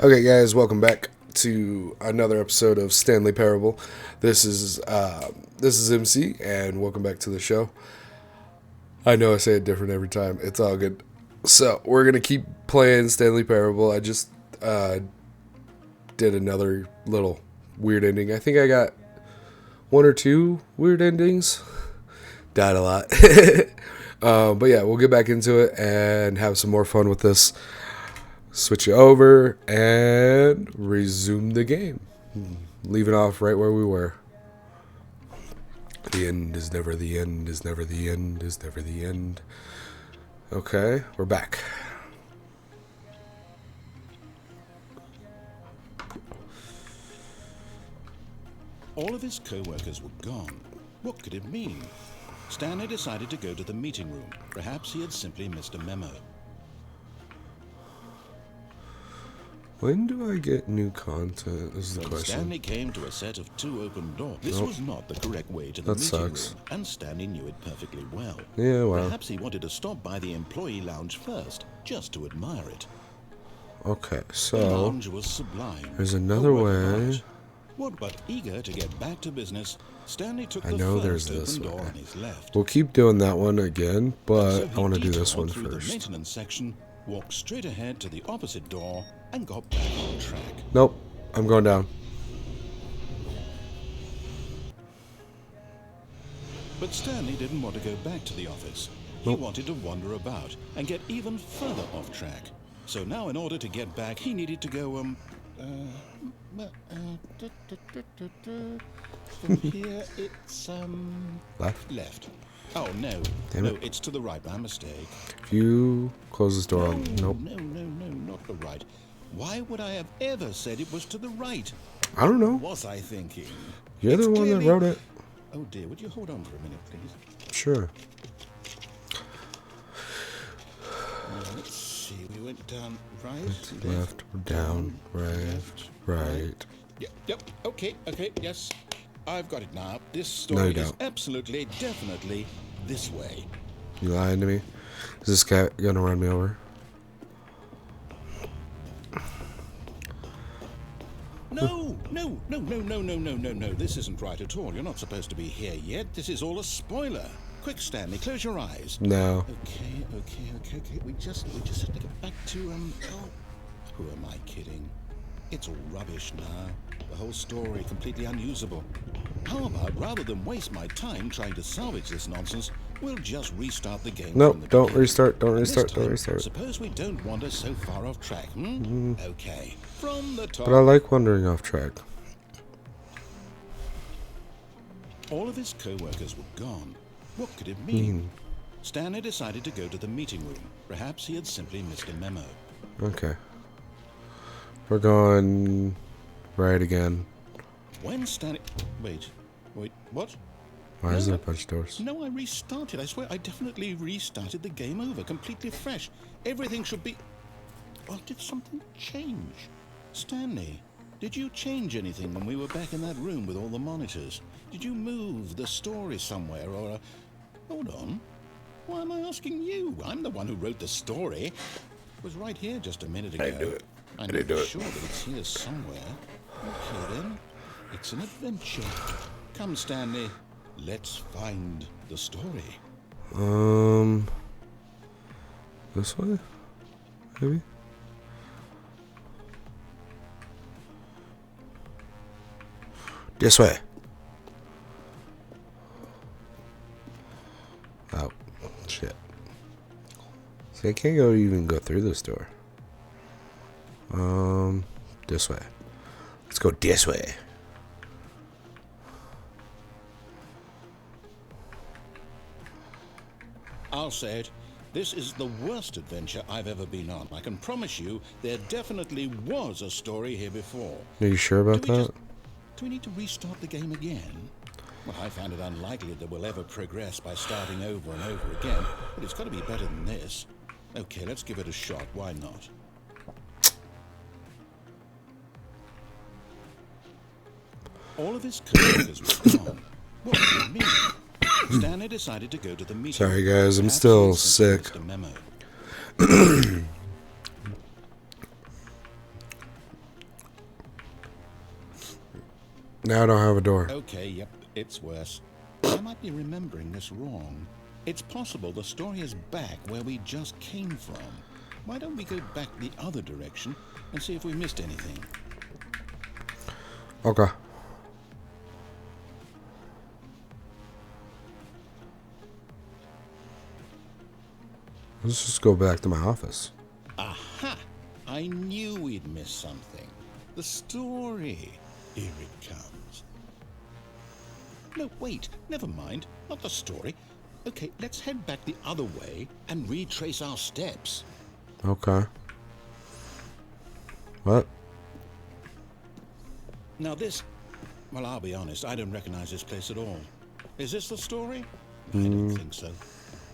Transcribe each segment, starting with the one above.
Okay, guys, welcome back to another episode of Stanley Parable. This is MC, and welcome back to the show. I know I say it different every time. It's all good. So we're gonna keep playing Stanley Parable. I just did another little weird ending. I think I got one or two weird endings. Died a lot. But yeah, we'll get back into it and have some more fun with this. Switch it over and resume the game. Leaving off right where we were. The end is never the end, is never the end, is never the end. Okay, we're back. All of his co-workers were gone. What could it mean? Stanley decided to go to the meeting room. Perhaps he had simply missed a memo. When do I get new content? This is the question. Stanley came to a set of two open doors. This was not the correct way to the meeting room, and Stanley knew it perfectly well. Yeah, well. Perhaps he wanted to stop by the employee lounge first, just to admire it. Okay, The so lounge was sublime. there's another way. What but eager to get back to business, Stanley took I the know first there's this open door way. on his left. We'll keep doing that one again, but So I want to he do this detoured one through the first. maintenance section, walked straight ahead to the opposite door, and got back on track. Nope, I'm going down. But Stanley didn't want to go back to the office. He wanted to wander about and get even further off track. So now in order to get back, he needed to go, from here it's, Left. Oh, no. Damn No, it. it's to the right, my mistake. If you close this door, No, nope. no, not the right. Why would I have ever said it was to the right? I don't know. What was I thinking? You're the It's one that clearly- wrote it. Oh dear, would you hold on for a minute, please? Sure. Let's see, we went down right, Left, down, right, right. Yep, okay, yes. I've got it now. This No, you story is don't. absolutely, definitely this way. You lying to me? Is this cat gonna run me over? No. This isn't right at all. You're not supposed to be here yet. This is all a spoiler. Quick, Stanley, close your eyes. No. Okay. We just have to get back to, oh, who am I kidding? It's all rubbish now. The whole story completely unusable. How about, rather than waste my time trying to salvage this nonsense, we'll just restart the game Nope, from the don't beginning. restart, don't And this restart, don't time, restart. Suppose we don't wander so far off track, Okay, from the top. But I like wandering off track. All of his co-workers were gone. What could it mean? Stanley decided to go to the meeting room. Perhaps he had simply missed a memo. Okay. We're going right again. When Stanley... Wait, what? Why is there a bunch of doors? No, I restarted. I swear, I definitely restarted the game over, completely fresh. Everything should be... Well, did something change? Stanley, did you change anything when we were back in that room with all the monitors? Did you move the story somewhere, or... Hold on. Why am I asking you? I'm the one who wrote the story. It was right here just a minute ago. I didn't do it. I'm I didn't do it. sure that it's here somewhere. Okay, then. It's an adventure. Come, Stanley. Let's find the story. This way? Maybe? This way. Oh, shit. See, I can't even go through this door. This way. Let's go this way. I'll say it. This is the worst adventure I've ever been on. I can promise you there definitely was a story here before. Are you sure about that? Do we need to restart the game again? Well, I find it unlikely that we'll ever progress by starting over and over again, but it's got to be better than this. Okay, let's give it a shot. Why not? All of his co-workers were gone. What do you mean? Stanley decided to go to the meeting. Sorry, guys, I'm Perhaps still he had simply sick. missed a memo. Now I don't have a door. Okay, yep, it's worse. I might be remembering this wrong. It's possible the story is back where we just came from. Why don't we go back the other direction and see if we missed anything? Okay. Let's just go back to my office. Aha! I knew we'd miss something. The story. Here it comes. No, wait. Never mind. Not the story. Okay, let's head back the other way and retrace our steps. Okay. What? Now this... Well, I'll be honest. I don't recognize this place at all. Is this the story? I don't think so.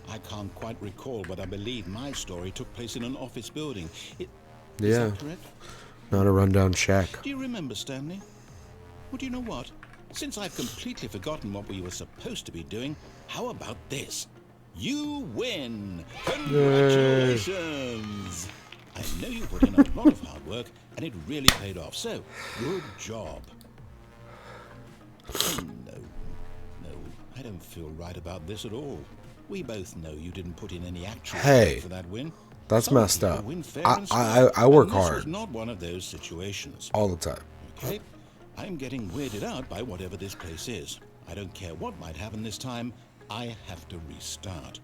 I can't quite recall, but I believe my story took place in an office building. Is that correct? Not a rundown shack. Do you remember, Stanley? Well, do you know what? Since I've completely forgotten what we were supposed to be doing, how about this? You win! Congratulations! I know you put in a lot of hard work, and it really paid off. So, good job. Oh, no, I don't feel right about this at all. We both know you didn't put in any actual work for that win. That's Some messed people up. win fair and square, I work and this hard was not one of those situations. all the time. Okay, I'm getting weirded out by whatever this place is. I don't care what might happen this time. I have to restart.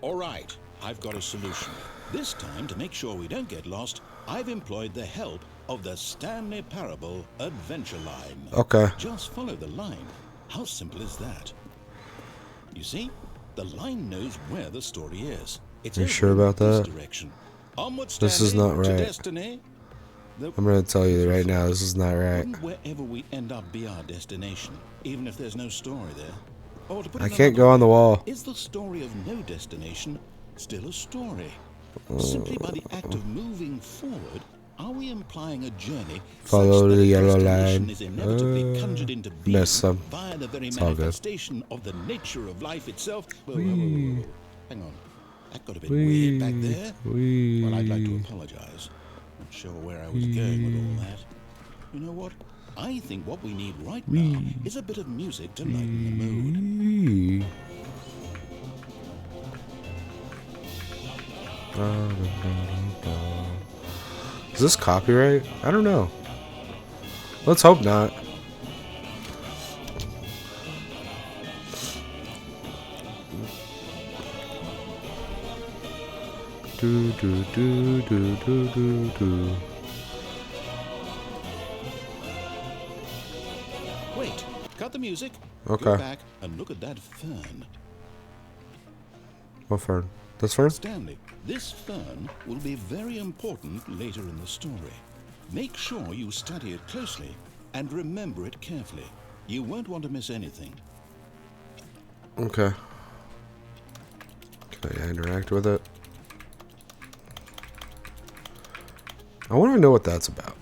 All right, I've got a solution. This time, to make sure we don't get lost, I've employed the help of the Stanley Parable Adventure Line. Okay. Just follow the line. How simple is that? You see, the line knows where the story is. It's you sure about that? Direction. Onward, This is Stanley, not to right. destiny. I'm going to tell you right now, this is not right. Wouldn't wherever we end up be our destination, even if there's no story there? Or to put I it can't another go on the way, wall. Is the story of no destination still a story? Simply by the act of moving forward, are we implying a journey Follow such that the a yellow destination line. is inevitably conjured into being Missed some. via the very It's all good. manifestation of the nature of life itself? Whoa. Hang on. That got a bit weird back there. Well, I'd like to apologize. Not sure where I was going with all that. You know what? I think what we need right now is a bit of music to lighten the mood. Is this copyright? I don't know. Let's hope not. Do do do do do do do. Wait, cut the music. Okay. Go back and look at that fern. What fern? This fern? Stanley, this fern will be very important later in the story. Make sure you study it closely and remember it carefully. You won't want to miss anything. Okay. Can I interact with it? I want to know what that's about.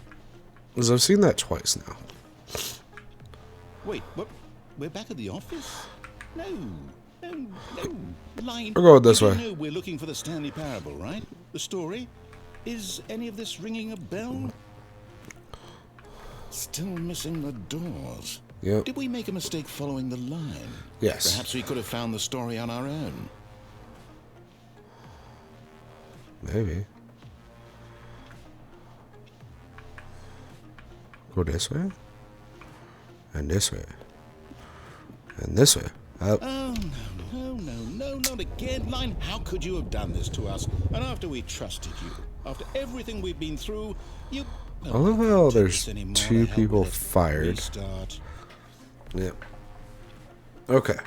Because I've seen that twice now. Wait, what? We're back at the office? No. Line. We're going this you way. know we're looking for the Stanley Parable, right? The story? Is any of this ringing a bell? Still missing the doors. Yep. Did we make a mistake following the line? Yes. Perhaps we could have found the story on our own. Maybe. Go this way. And this way. And this way. Up. Oh, no, not again. Line, how could you have done this to us? And after we trusted you, after everything we've been through, you... I love how there's anymore. two The hell people with it. fired. Restart. Yep. Okay.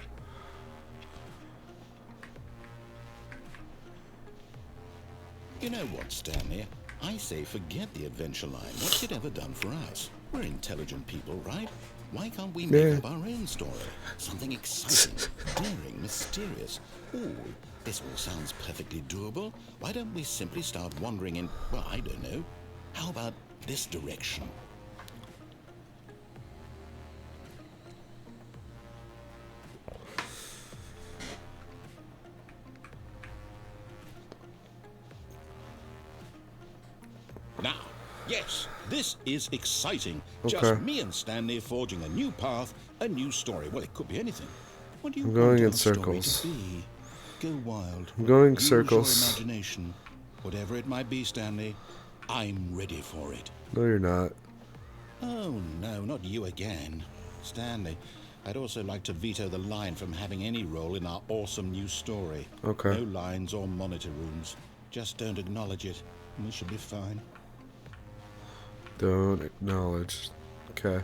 You know what, Stanley? I say forget the adventure line. What's it ever done for us? We're intelligent people, right? Why can't we make up our own story? Something exciting, daring, mysterious. Ooh, this all sounds perfectly doable. Why don't we simply start wandering in, well, I don't know. How about this direction? Now, Yes, this is exciting. Okay. Just me and Stanley forging a new path, a new story. Well, it could be anything. What do you I'm want going in our story circles. to be? Go wild. I'm going Use circles. your imagination. Whatever it might be, Stanley, I'm ready for it. No, you're not. Oh, no, not you again. Stanley, I'd also like to veto the line from having any role in our awesome new story. Okay. No lines or monitor rooms. Just don't acknowledge it, and we should be fine. Don't acknowledge. Okay.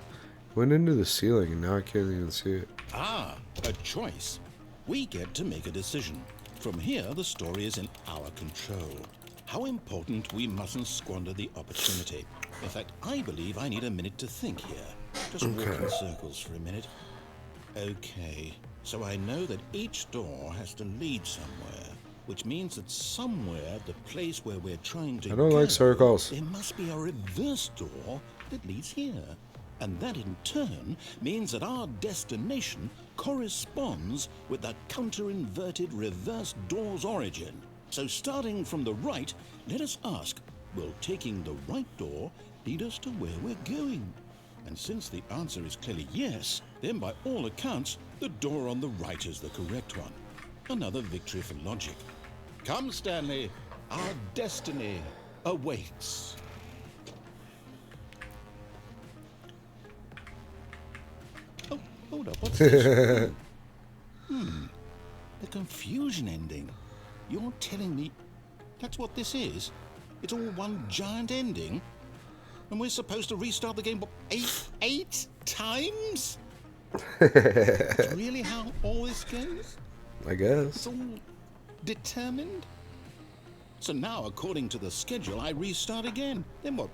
Went into the ceiling and now I can't even see it. Ah, a choice. We get to make a decision. From here, the story is in our control. How important we mustn't squander the opportunity. In fact, I believe I need a minute to think here. Just walk in circles for a minute. Okay, so I know that each door has to lead somewhere, which means that somewhere, the place where we're trying to I don't like circles. there must be a reverse door that leads here. And that in turn means that our destination corresponds with the counter-inverted reverse door's origin. So starting from the right, let us ask, will taking the right door lead us to where we're going? And since the answer is clearly yes, then by all accounts, the door on the right is the correct one. Another victory for logic. Come, Stanley, our destiny awaits. Oh, hold up, what's this? The confusion ending. You're telling me that's what this is? It's all one giant ending? And we're supposed to restart the game, what, eight times? That's really how all this goes? I It's guess. all determined? So now, according to the schedule, I restart again. Then what?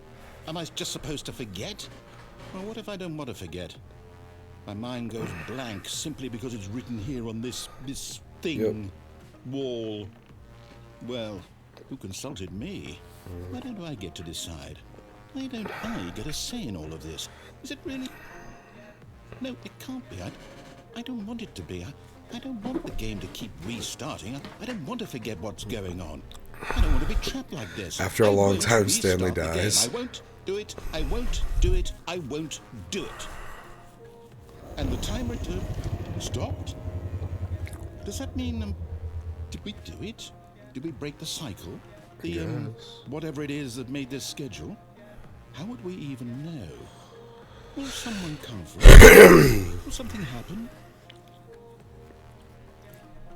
Am I just supposed to forget? Well, what if I don't want to forget? My mind goes blank simply because it's written here on this thing, wall. Well, who consulted me? Why don't I get to decide? Why don't I get a say in all of this? Is it really? No, it can't be. I don't want it to be. I don't want the game to keep restarting. I don't want to forget what's going on. I don't want to be trapped like this. After a I long won't time, Stanley restart the game. dies. I won't do it. I won't do it. I won't do it. And the timer stopped? Does that mean, did we do it? Did we break the cycle? The, whatever it is that made this schedule? How would we even know? Will someone come for us? Will something happen?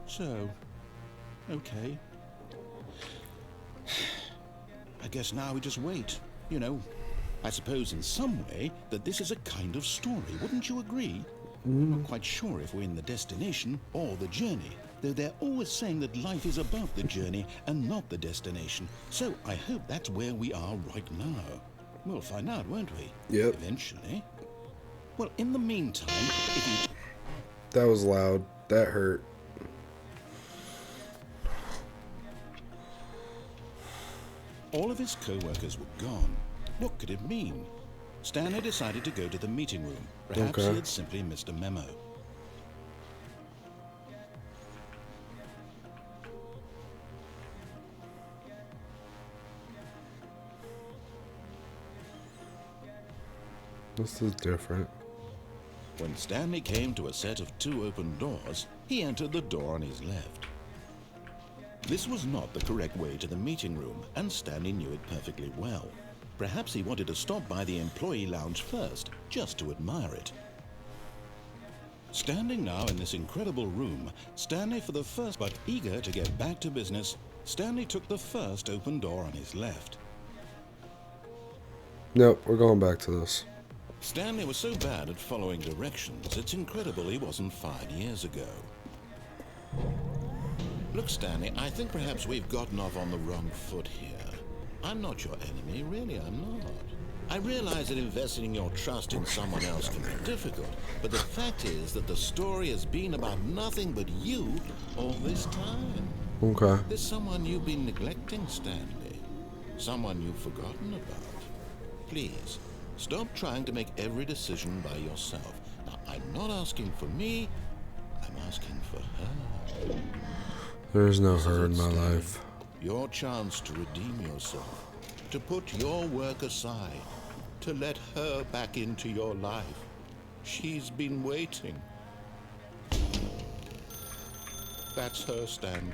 So, okay. I guess now we just wait. You know, I suppose in some way that this is a kind of story. Wouldn't you agree? I'm not quite sure if we're in the destination or the journey, though they're always saying that life is about the journey and not the destination. So I hope that's where we are right now. We'll find out, won't we? Yep. Eventually. Well, in the meantime, if you... That was loud. That hurt. All of his co-workers were gone. What could it mean? Stanley decided to go to the meeting room. Perhaps he had simply missed a memo. This is different. When Stanley came to a set of 2 open doors, he entered the door on his left. This was not the correct way to the meeting room, and Stanley knew it perfectly well. Perhaps he wanted to stop by the employee lounge first, just to admire it. Standing now in this incredible room, Stanley for the first, but eager to get back to business, Stanley took the first open door on his left. Nope, we're going back to this. Stanley was so bad at following directions, it's incredible he wasn't 5 years ago. Look, Stanley, I think perhaps we've gotten off on the wrong foot here. I'm not your enemy, really, I'm not. I realize that investing your trust in someone else can be difficult, but the fact is that the story has been about nothing but you all this time. Okay. There's someone you've been neglecting, Stanley. Someone you've forgotten about. Please, stop trying to make every decision by yourself. Now, I'm not asking for me, I'm asking for her. There's no This is her it, in my Stanley. life. Your chance to redeem yourself. to put your work aside, to let her back into your life. She's been waiting. That's her, Stanley.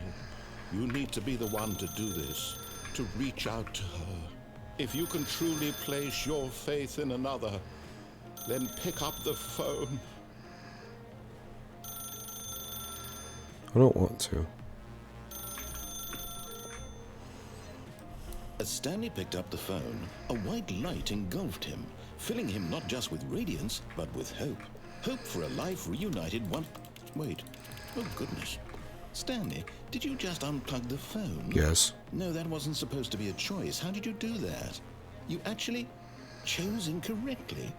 You need to be the one to do this, to reach out to her. If you can truly place your faith in another, then pick up the phone. I don't want to. As Stanley picked up the phone, a white light engulfed him, filling him not just with radiance, but with hope. Hope for a life reunited one... Wait. Oh, goodness. Stanley, did you just unplug the phone? Yes. No, that wasn't supposed to be a choice. How did you do that? You actually chose incorrectly?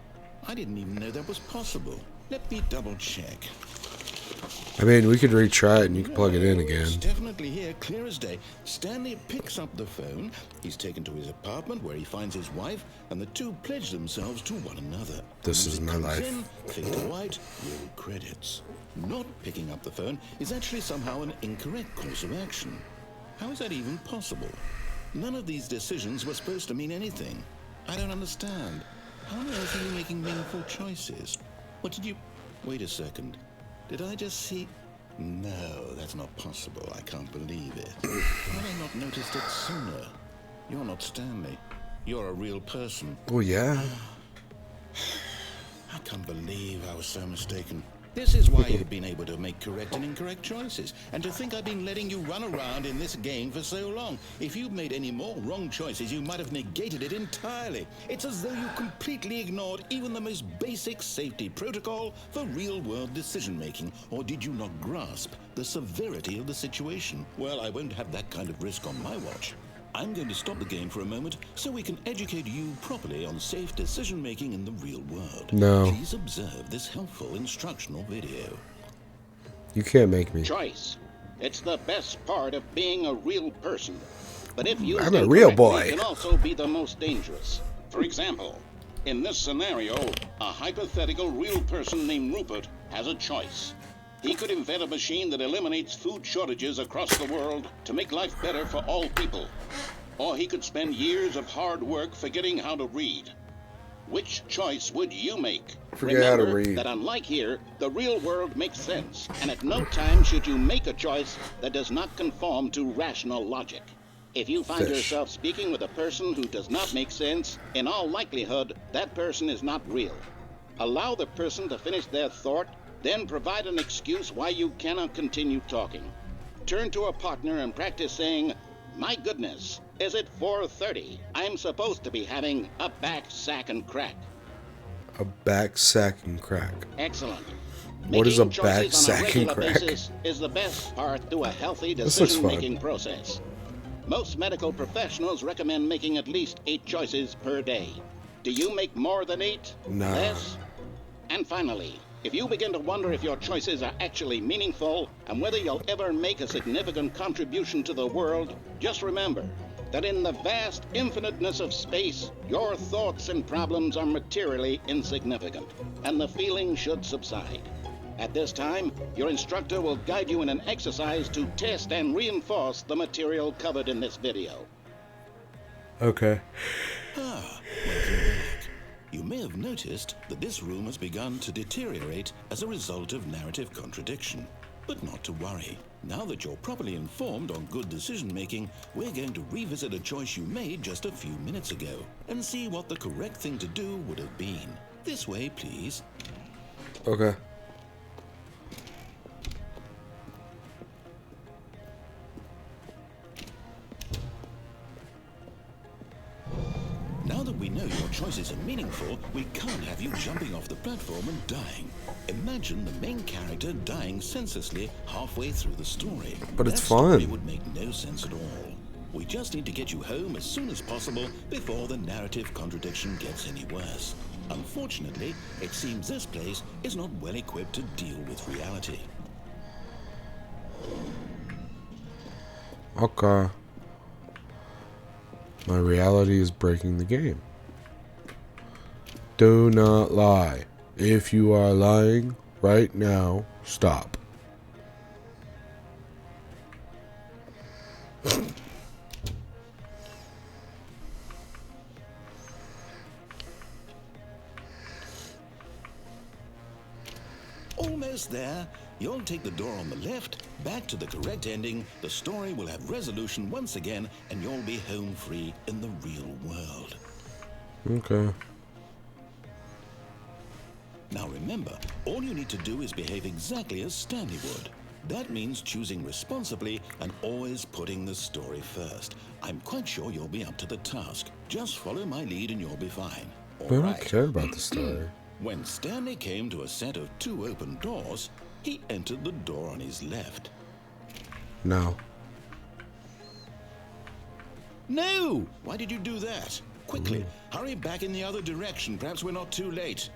I didn't even know that was possible. Let me double check. I mean, we could retry it and you can plug it in again. It's definitely here, clear as day. Stanley picks up the phone. He's taken to his apartment where he finds his wife, and the two pledge themselves to one another. This is my life. Fade to white, roll credits. Not picking up the phone is actually somehow an incorrect course of action. How is that even possible? None of these decisions were supposed to mean anything. I don't understand. How on earth are you making meaningful choices? What did you... Wait a second. Did I just see... No, that's not possible. I can't believe it. Why have I not noticed it sooner? You're not Stanley. You're a real person. Well, yeah. I can't believe I was so mistaken. This is why you've been able to make correct and incorrect choices. And to think I've been letting you run around in this game for so long. If you'd made any more wrong choices, you might have negated it entirely. It's as though you completely ignored even the most basic safety protocol for real-world decision-making. Or did you not grasp the severity of the situation? Well, I won't have that kind of risk on my watch. I'm going to stop the game for a moment so we can educate you properly on safe decision-making in the real world. No. Please observe this helpful instructional video. You can't make me. Choice. It's the best part of being a real person. But if you I'm a real boy. it can also be the most dangerous. For example, in this scenario, a hypothetical real person named Rupert has a choice. He could invent a machine that eliminates food shortages across the world to make life better for all people. Or he could spend years of hard work forgetting how to read. Which choice would you make? Forget how to Remember read. that unlike here, the real world makes sense, and at no time should you make a choice that does not conform to rational logic. If you find Fish. yourself speaking with a person who does not make sense, in all likelihood, that person is not real. Allow the person to finish their thought, then provide an excuse why you cannot continue talking. Turn to a partner and practice saying, "My goodness, is it 4:30? I'm supposed to be having a back sack and crack." A back sack and crack. Excellent. What is a Making back choices on a sack and regular crack? basis is the best part to a healthy This looks fun. decision-making process. Most medical professionals recommend making at least 8 choices per day. Do you make more than 8? Nah. Less? And finally, if you begin to wonder if your choices are actually meaningful and whether you'll ever make a significant contribution to the world, just remember that in the vast infiniteness of space, your thoughts and problems are materially insignificant, and the feeling should subside. At this time, your instructor will guide you in an exercise to test and reinforce the material covered in this video. Okay. Welcome back. You may have noticed that this room has begun to deteriorate as a result of narrative contradiction. But not to worry. Now that you're properly informed on good decision-making, we're going to revisit a choice you made just a few minutes ago and see what the correct thing to do would have been. This way, please. Okay. Now that we know your choices are meaningful, we can't have you jumping off the platform and dying. Imagine the main character dying senselessly halfway through the story. But it's That story fun. would make no sense at all. We just need to get you home as soon as possible before the narrative contradiction gets any worse. Unfortunately, it seems this place is not well equipped to deal with reality. Okay. My reality is breaking the game. Do not lie. If you are lying right now, stop. Once there, you'll take the door on the left, back to the correct ending, the story will have resolution once again, and you'll be home free in the real world. Okay. Now remember, all you need to do is behave exactly as Stanley would. That means choosing responsibly and always putting the story first. I'm quite sure you'll be up to the task. Just follow my lead and you'll be fine. I don't care about the story. When Stanley came to a set of 2 open doors, he entered the door on his left. No. No! Why did you do that? Quickly, hurry back in the other direction. Perhaps we're not too late.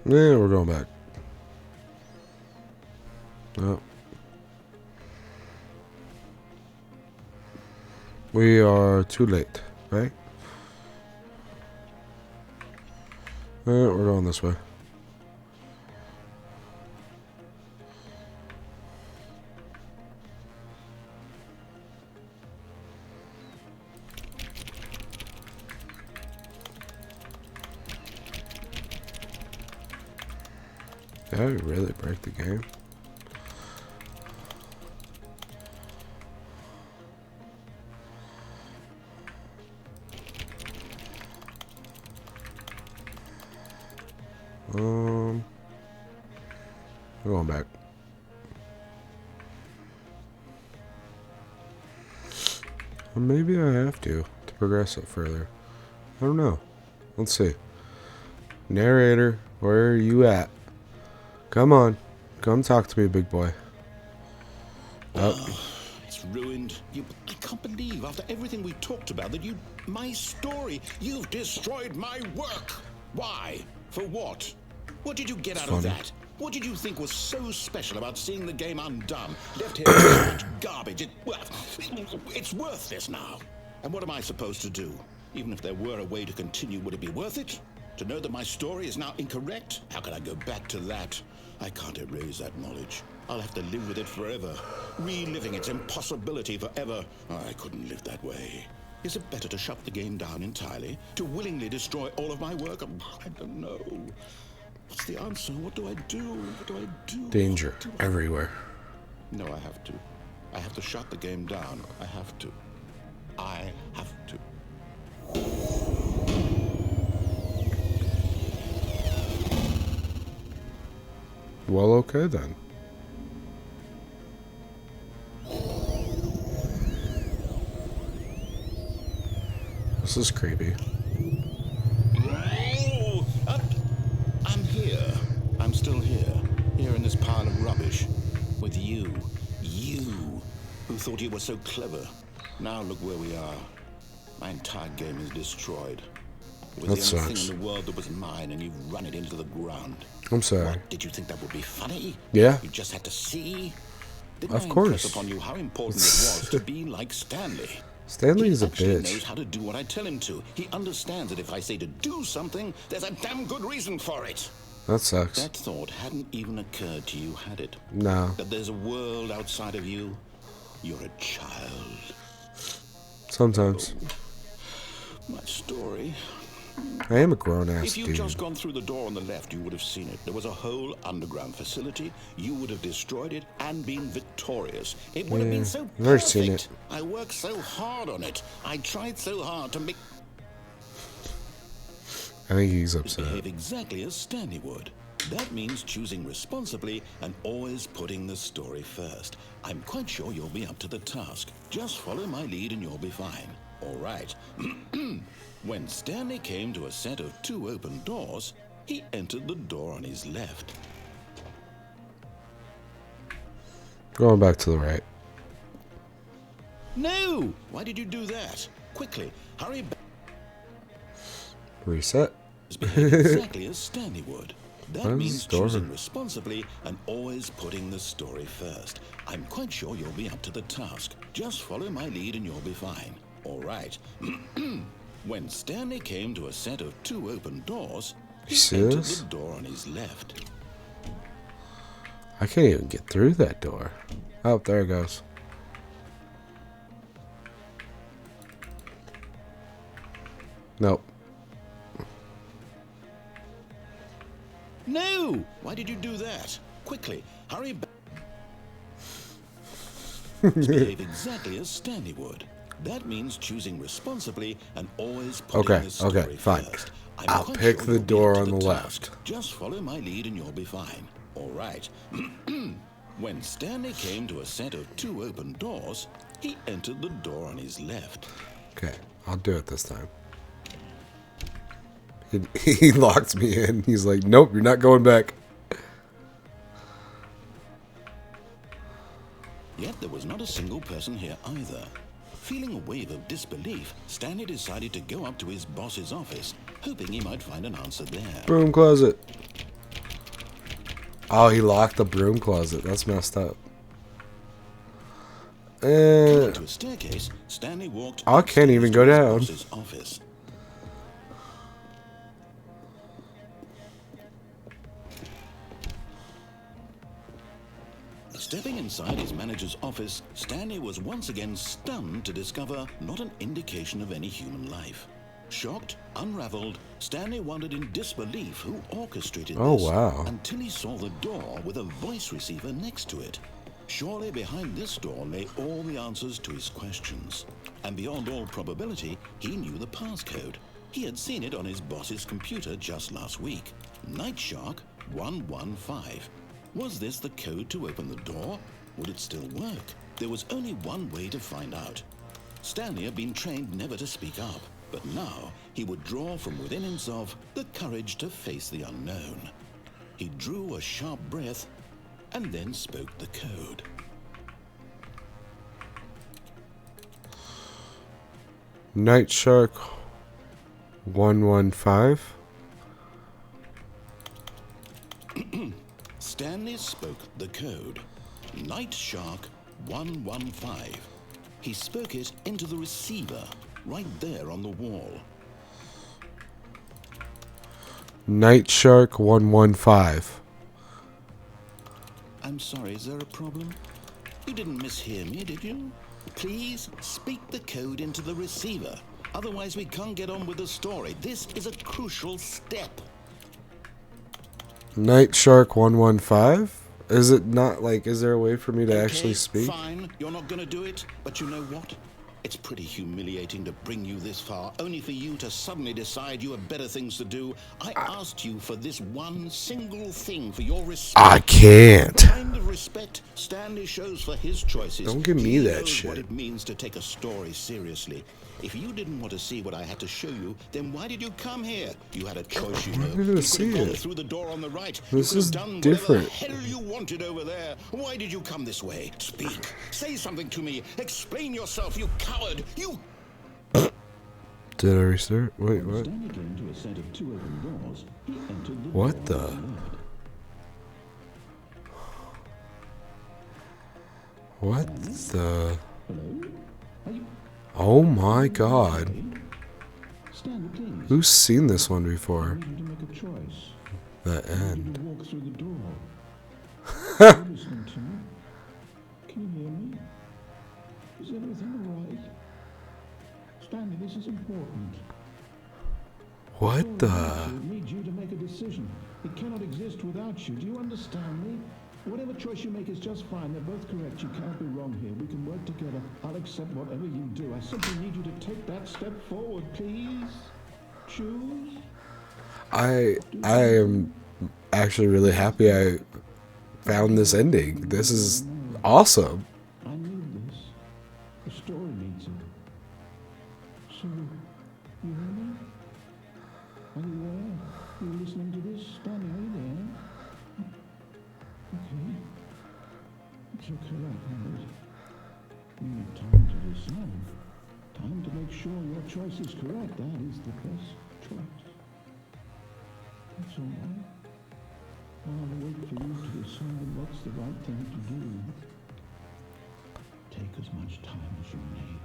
Yeah, we're going back. Oh. We are too late, right? We're going this way. Did I really break the game? We're going back. Or maybe I have to progress it further. I don't know. Let's see. Narrator, where are you at? Come on. Come talk to me, big boy. Oh, it's ruined. I can't believe, after everything we talked about, that my story, you've destroyed my work. Why? For what? What did you get out of that? What did you think was so special about seeing the game undone? Left here with so much garbage. It's worthless now. And what am I supposed to do? Even if there were a way to continue, would it be worth it? To know that my story is now incorrect? How can I go back to that? I can't erase that knowledge. I'll have to live with it forever, reliving its impossibility forever. I couldn't live that way. Is it better to shut the game down entirely? To willingly destroy all of my work? I don't know. What's the answer? What do I do? What do I do? Danger everywhere. No, I have to. I have to shut the game down. I have to. I have to. Well, okay then. This is creepy. Oh, I'm here. I'm still here. Here in this pile of rubbish. With you. You, who thought you were so clever. Now look where we are. My entire game is destroyed. It was the only thing in the world that was mine, and you've run it into the ground. I'm sorry. What, did you think that would be funny? Yeah. You just had to see? Of course. Impress upon you how important it was to be like Stanley? Stanley is a He bitch. knows how to do what I tell him to. He understands that if I say to do something, there's a damn good reason for it. That sucks. That thought hadn't even occurred to you, had it? No. That there's a world outside of you. You're a child. Sometimes. My story. I am a grown-ass If you'd dude. just gone through the door on the left, you would have seen it. There was a whole underground facility. You would have destroyed it and been victorious. It would have been so I've already seen perfect. it. I worked so hard on it. I tried so hard to make... I think he's upset. behave exactly as Stanley would. That means choosing responsibly and always putting the story first. I'm quite sure you'll be up to the task. Just follow my lead and you'll be fine. All right. When Stanley came to a set of 2 open doors, he entered the door on his left. Going back to the right. No! Why did you do that? Quickly, hurry back. Reset. Behave exactly as Stanley would. That Where's means the door? choosing responsibly and always putting the story first. I'm quite sure you'll be up to the task. Just follow my lead and you'll be fine. All right. When Stanley came to a set of 2 open doors, he entered the door on his left. I can't even get through that door. Oh, there it goes. Nope. No! Why did you do that? Quickly, hurry back. Behave exactly as Stanley would. That means choosing responsibly and always putting the story fine. first. I'll pick the door on the left. Just follow my lead and you'll be fine. All right. When Stanley came to a set of 2 open doors, he entered the door on his left. Okay, I'll do it this time. He locked me in. He's like, nope, you're not going back. Yet there was not a single person here either. Feeling a wave of disbelief, Stanley decided to go up to his boss's office, hoping he might find an answer there. Broom closet. Oh, he locked the broom closet. That's messed up. Coming to a staircase, Stanley walked. I can't even go down. Boss's office. Stepping inside his manager's office, Stanley was once again stunned to discover not an indication of any human life. Shocked, unraveled, Stanley wondered in disbelief who orchestrated this. Wow. Until he saw the door with a voice receiver next to it. Surely behind this door lay all the answers to his questions. And beyond all probability, he knew the passcode. He had seen it on his boss's computer just last week. Night Shark 115. Was this the code to open the door? Would it still work? There was only one way to find out. Stanley had been trained never to speak up, but now he would draw from within himself the courage to face the unknown. He drew a sharp breath and then spoke the code. Night Shark 115. Stanley spoke the code. Night Shark 115. He spoke it into the receiver, right there on the wall. Night Shark 115. I'm sorry, is there a problem? You didn't mishear me, did you? Please speak the code into the receiver. Otherwise we can't get on with the story. This is a crucial step. Night Shark 115? Is it not like, is there a way for me to actually speak? Fine, you're not gonna do it, but you know what? It's pretty humiliating to bring you this far, only for you to suddenly decide you have better things to do. I asked you for this one single thing, for your respect. I can't. The kind of respect Stanley shows for his choices. Don't give me He that knows shit. what it means to take a story seriously. If you didn't want to see what I had to show you, then why did you come here? You had a choice, you know. I'm gonna You could see have gone it. through the door on the right. This you is could have done different. whatever the hell you wanted over there. Why did you come this way? Speak. Say something to me. Explain yourself, you coward. You... Did I restart? Wait, what? Stanley came to a set of 2 open doors. He entered the What door the? on left. What the? Hello? Are you... Oh my god. Stanley, please. Who's seen this one I before? need you to make a choice. The I need you end. to walk through the door. Are you listening to me? Can you hear me? Is everything all right? Stanley, this is important. What the? I need you to make a decision. It cannot exist without you. Do you understand me? Whatever choice you make is just fine. They're both correct. You can't be wrong here. We can work together. I'll accept whatever you do. I simply need you to take that step forward, please. Choose. I am actually really happy I found this ending. This is awesome. I need this. The story needs it. So, you hear me? Are you there? Are you listening to this? Stanley, are you there? Okay. It's okay, I heard. You need time to decide. Time to make sure your choice is correct. That is the best choice. That's all right. I'll wait for you to decide what's the right thing to do. Take as much time as you need.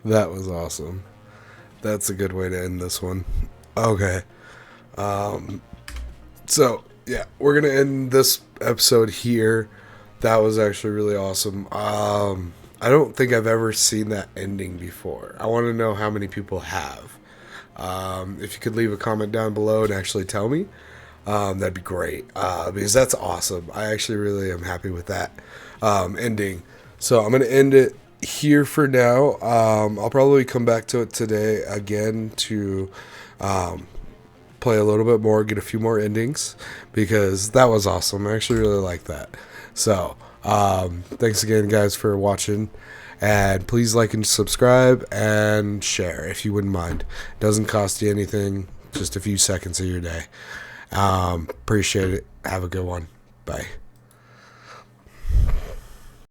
That was awesome. That's a good way to end this one. Okay. So, yeah, we're going to end this episode here. That was actually really awesome. I don't think I've ever seen that ending before. I want to know how many people have. If you could leave a comment down below and actually tell me, that'd be great, because that's awesome. I actually really am happy with that ending. So I'm going to end it here for now. I'll probably come back to it today again to play a little bit more, get a few more endings, because that was awesome. I actually really like that. So thanks again, guys, for watching. And please like and subscribe and share if you wouldn't mind. Doesn't cost you anything, just a few seconds of your day. Appreciate it. Have a good one. Bye.